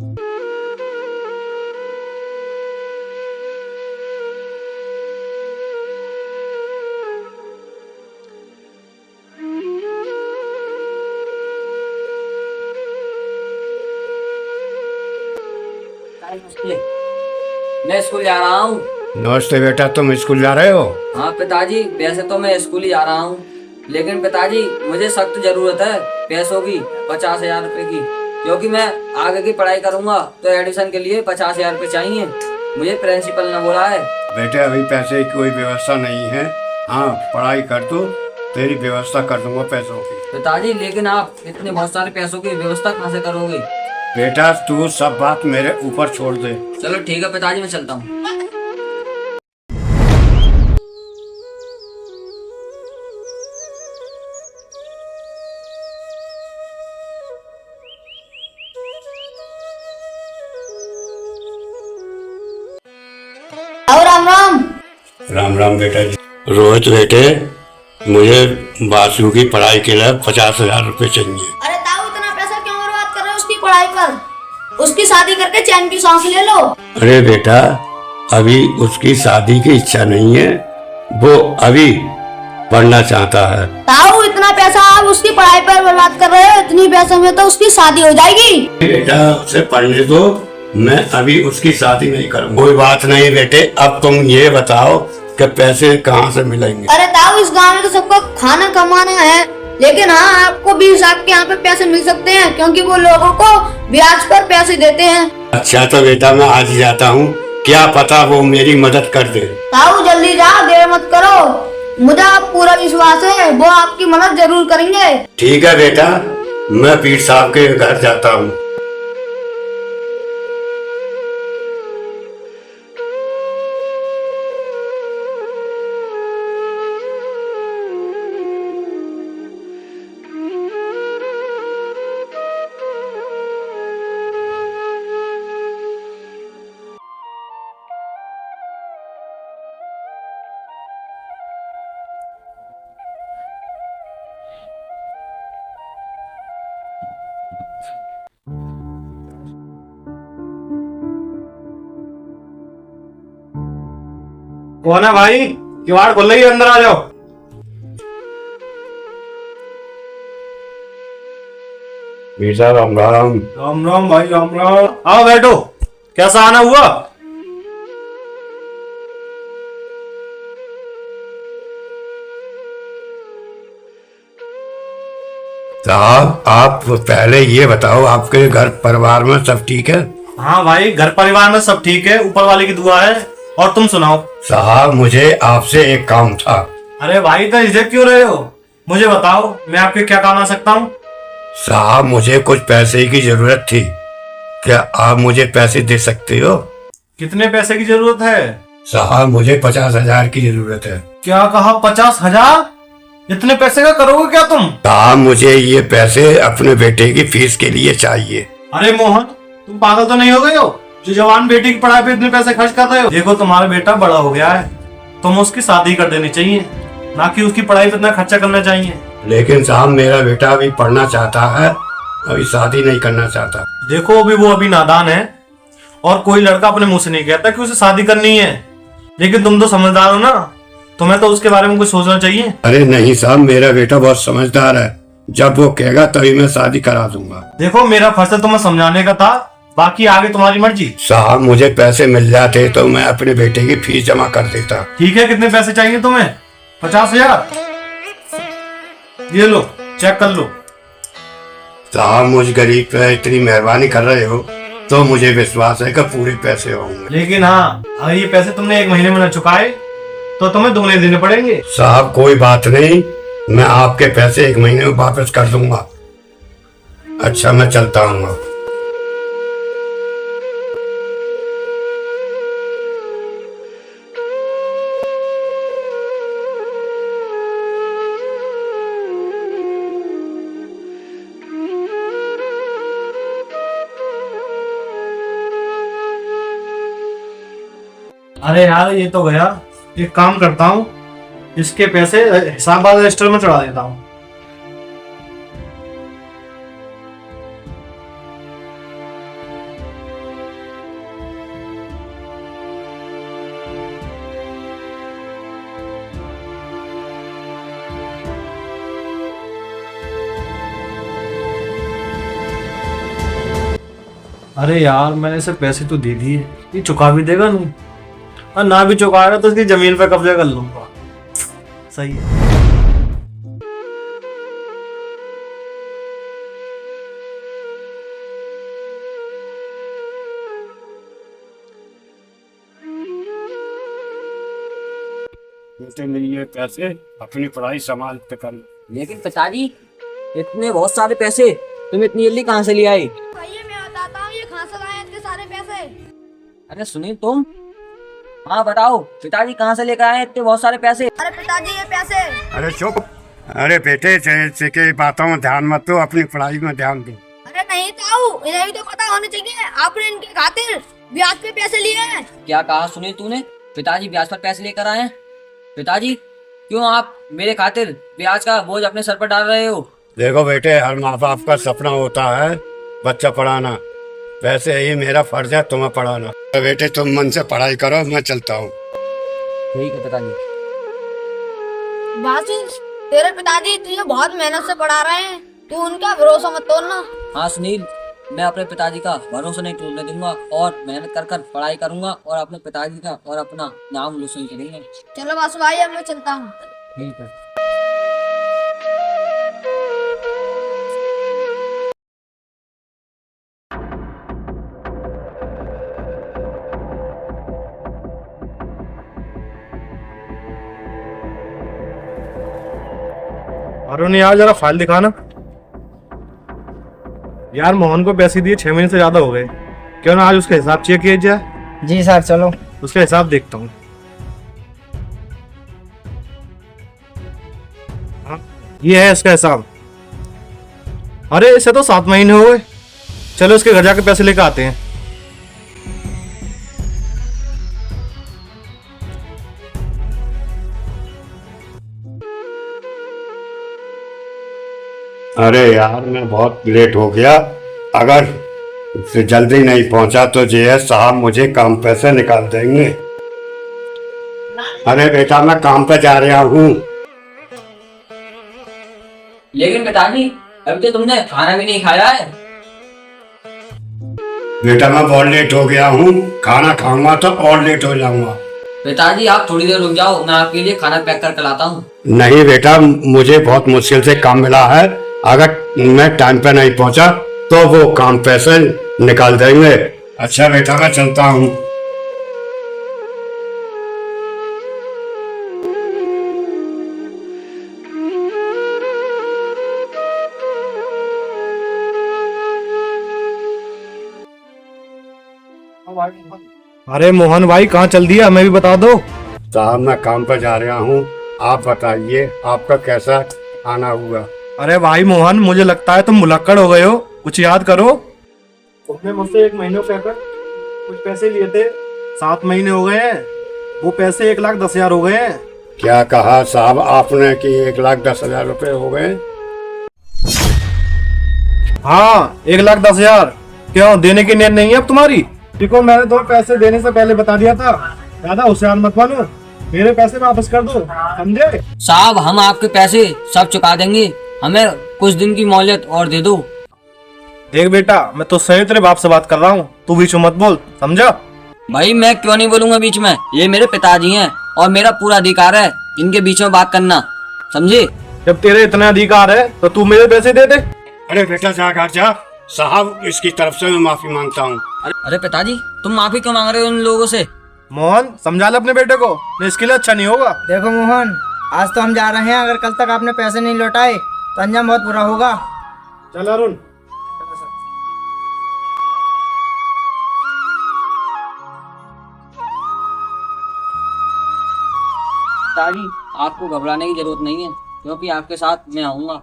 मैं स्कूल जा रहा हूँ। नमस्ते बेटा, तुम स्कूल जा रहे हो? हाँ पिताजी, वैसे तो मैं स्कूल ही जा रहा हूँ, लेकिन पिताजी मुझे सख्त जरूरत है पैसों की, 50,000 रुपए की, क्योंकि मैं आगे की पढ़ाई करूंगा तो एडमिशन के लिए 50,000 रुपए चाहिए। मुझे प्रिंसिपल ने बोला है। बेटे अभी पैसे की कोई व्यवस्था नहीं है। हाँ, पढ़ाई कर तो तेरी व्यवस्था कर दूंगा पैसों की। पिताजी लेकिन आप इतने बहुत सारे पैसों की व्यवस्था कहाँ से करोगे? बेटा तू सब बात मेरे ऊपर छोड़ दे। चलो ठीक है पिताजी, मैं चलता हूँ। और राम राम। राम राम बेटा जी। रोहित बेटे, मुझे बासु की पढ़ाई के लिए 50,000 रुपए चाहिए। अरे ताऊ, इतना पैसा क्यों बर्बाद कर रहे हो उसकी पढ़ाई पर? उसकी शादी करके चैन की सांस ले लो। अरे बेटा, अभी उसकी शादी की इच्छा नहीं है, वो अभी पढ़ना चाहता है। ताऊ, इतना पैसा आप उसकी पढ़ाई पर बर्बाद कर रहे हो, इतनी पैसे में तो उसकी शादी हो जाएगी। बेटा उसे पढ़ने दो, मैं अभी उसकी शादी नहीं करूँगा। कोई बात नहीं बेटे, अब तुम ये बताओ कि पैसे कहाँ से मिलेंगे? अरे ताऊ, इस गांव में तो सबको खाना कमाना है, लेकिन हाँ आपको 20 लाख के यहाँ पे पैसे मिल सकते हैं, क्योंकि वो लोगों को ब्याज पर पैसे देते हैं। अच्छा तो बेटा मैं आज ही जाता हूँ, क्या पता वो मेरी मदद कर दे। ताऊ जल्दी जाओ, देर मत करो, मुझे आप पूरा विश्वास है वो आपकी मदद जरूर करेंगे। ठीक है बेटा, मैं पीर साहब के घर जाता हूँ। कौन है भाई? किवाड़ खुल रही है, अंदर आ जाओ। पीर साहब राम राम। राम राम भाई, राम राम। आओ बैठो। कैसा आना हुआ? साहब आप पहले ये बताओ, आपके घर परिवार में सब ठीक है? हाँ भाई, घर परिवार में सब ठीक है, ऊपर वाले की दुआ है। और तुम सुनाओ। साहब मुझे आपसे एक काम था। अरे भाई, तो इज्जत क्यों रहे हो? मुझे बताओ, मैं आपके क्या काम आ सकता हूँ? साहब मुझे कुछ पैसे की जरूरत थी, क्या आप मुझे पैसे दे सकते हो? कितने पैसे की जरूरत है? साहब मुझे 50,000 की जरूरत है। क्या कहा? 50,000? इतने पैसे का करोगे क्या तुम? साहब मुझे ये पैसे अपने बेटे की फीस के लिए चाहिए। अरे मोहन, तुम पागल तो नहीं हो गए हो जो जवान बेटी की पढ़ाई पे इतने पैसे खर्च कर रहे हो? देखो तुम्हारा बेटा बड़ा हो गया है, तुम उसकी शादी कर देनी चाहिए, ना कि उसकी पढ़ाई पे इतना खर्चा करना चाहिए। लेकिन साहब मेरा बेटा अभी पढ़ना चाहता है, अभी शादी नहीं करना चाहता। देखो अभी वो अभी नादान है, और कोई लड़का अपने मुंह से नहीं कहता कि उसे शादी करनी है, लेकिन तुम तो समझदार हो ना, तुम्हें तो उसके बारे में कुछ सोचना चाहिए। अरे नहीं साहब, मेरा बेटा बहुत समझदार है, जब वो कहेगा तभी मैं शादी करा दूंगा। देखो मेरा फर्ज तुम्हें समझाने का था, बाकी आगे तुम्हारी मर्जी। साहब मुझे पैसे मिल जाते तो मैं अपने बेटे की फीस जमा कर देता। ठीक है, कितने पैसे चाहिए तुम्हें? 50,000? ये लो, चेक कर लो। साहब मुझ गरीब पे इतनी मेहरबानी कर रहे हो तो मुझे विश्वास है कि पूरे पैसे होंगे। लेकिन हाँ, अगर ये पैसे तुमने 1 महीने में न चुकाए तो तुम्हें दुगने देने पड़ेंगे। साहब कोई बात नहीं, मैं आपके पैसे 1 महीने में वापस कर दूंगा। अच्छा मैं चलता हूँ। अरे यार, ये तो गया। एक काम करता हूँ, इसके पैसे हिसाब वाले रजिस्टर में चढ़ा देता हूँ। अरे यार मैंने इसे पैसे तो दे दिए, ये चुका भी देगा नहीं, और ना भी चुकाएगा तो इसकी जमीन पे कब्जा कर लूंगा। सही है। बेटे लिए पैसे अपनी पढ़ाई संभाल के कर। लेकिन पिताजी इतने बहुत सारे पैसे तुम इतनी जल्दी कहाँ से ले आए? भैया मैं बताता हूँ ये कहाँ से लाए इतने सारे पैसे। अरे सुनील तुम, हाँ बताओ पिताजी कहाँ से लेकर आए इतने बहुत सारे पैसे? अरे पिताजी ये पैसे। अरे चुप। अरे बेटे जैसे की बातों में ध्यान मत दो, अपनी पढ़ाई में ध्यान दो। अरे नहीं ताऊ, इन्हें भी तो पता होना चाहिए आपने इनके खातिर ब्याज पे पैसे लिए हैं। क्या कहा सुनील तूने? पिताजी ब्याज पर पैसे लेकर आए हैं? पिताजी क्यों आप मेरे खातिर ब्याज का बोझ अपने सर पर डाल रहे हो? देखो बेटे, हर माँ बाप का सपना होता है बच्चा पढ़ाना, वैसे ही मेरा फर्ज है तुम्हें पढ़ाना। तो बेटे तुम मन से पढ़ाई करो, मैं चलता हूँ। ठीक है पिताजी। बासिस, तेरे पिताजी तुझे बहुत मेहनत से पढ़ा रहे हैं, तू उनका भरोसा मत तोड़ना। हाँ सुनील, मैं अपने पिताजी का भरोसा नहीं टूटने दूंगा और मेहनत कर कर पढ़ाई करूंगा और अपने पिताजी का और अपना नाम रोशन करेंगे। चलो बासु भाई अब मैं चलता हूँ। ठीक है। अरुण यार जरा फाइल दिखाना। यार मोहन को पैसे दिए 6 महीने से ज्यादा हो गए, क्यों ना आज उसका हिसाब चेक किया जाए। जी सर चलो। उसका हिसाब देखता हूँ। हाँ, ये है इसका हिसाब। अरे इसे तो 7 महीने हो गए। चलो इसके घर जाके पैसे लेकर आते हैं। अरे यार मैं बहुत लेट हो गया, अगर से जल्दी नहीं पहुंचा तो जीएस साहब मुझे काम पे से निकाल देंगे। अरे बेटा मैं काम पे जा रहा हूँ। लेकिन पिताजी अभी तो तुमने खाना भी नहीं खाया है। बेटा मैं बहुत लेट हो गया हूँ, खाना खाऊंगा तो और लेट हो जाऊंगा। पिताजी आप थोड़ी देर रुक जाओ, मैं आपके लिए खाना पैक करके लाता हूँ। नहीं बेटा, मुझे बहुत मुश्किल से काम मिला है, अगर मैं टाइम पे नहीं पहुंचा तो वो काम पे से निकाल देंगे। अच्छा बेटा मैं चलता हूँ। अरे मोहन भाई कहाँ चल दिया, हमें भी बता दो। साहब मैं काम पर जा रहा हूँ, आप बताइए आपका कैसा आना हुआ। अरे भाई मोहन, मुझे लगता है तुम मुलक्कड़ हो गए हो, कुछ याद करो। तुमने मुझसे 1 महीने पहले कुछ पैसे लिए थे, 7 महीने हो गए हैं, वो पैसे 1,10,000 हो गए हैं। क्या कहा साहब आपने कि 1,10,000 रुपए हो गए? हाँ 1,10,000। क्यों देने की नीयत नहीं है अब तुम्हारी? देखो मैंने तुम्हें पैसे देने से पहले बता दिया था, ज्यादा होशियार मत बनो, मेरे पैसे वापस कर दो, समझे? साहब हम आपके पैसे सब चुका देंगे, हमें कुछ दिन की मोहलत और दे दो। देख बेटा, मैं तो सही तेरे बाप से बात कर रहा हूँ, तू बीच में मत बोल, समझा? भाई मैं क्यों नहीं बोलूंगा बीच में, ये मेरे पिताजी हैं और मेरा पूरा अधिकार है इनके बीच में बात करना, समझे? जब तेरे इतना अधिकार है तो तू मेरे पैसे दे दे। अरे बेटा जा घर जा, साहब इसकी तरफ से मैं माफी मांगता हूँ। अरे पिताजी तुम माफी क्यों मांग रहे हो उन लोगों से? मोहन समझा ले अपने बेटे को, नहीं इसके लिए अच्छा नहीं होगा। देखो मोहन, आज तो हम जा रहे हैं, अगर कल तक आपने पैसे नहीं लौटाए तो अंजाम बहुत बुरा होगा। चल अरुण। पिताजी आपको घबराने की जरूरत नहीं है, क्योंकि आपके साथ मैं आऊंगा।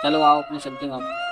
चलो आओ अपने चलते हैं।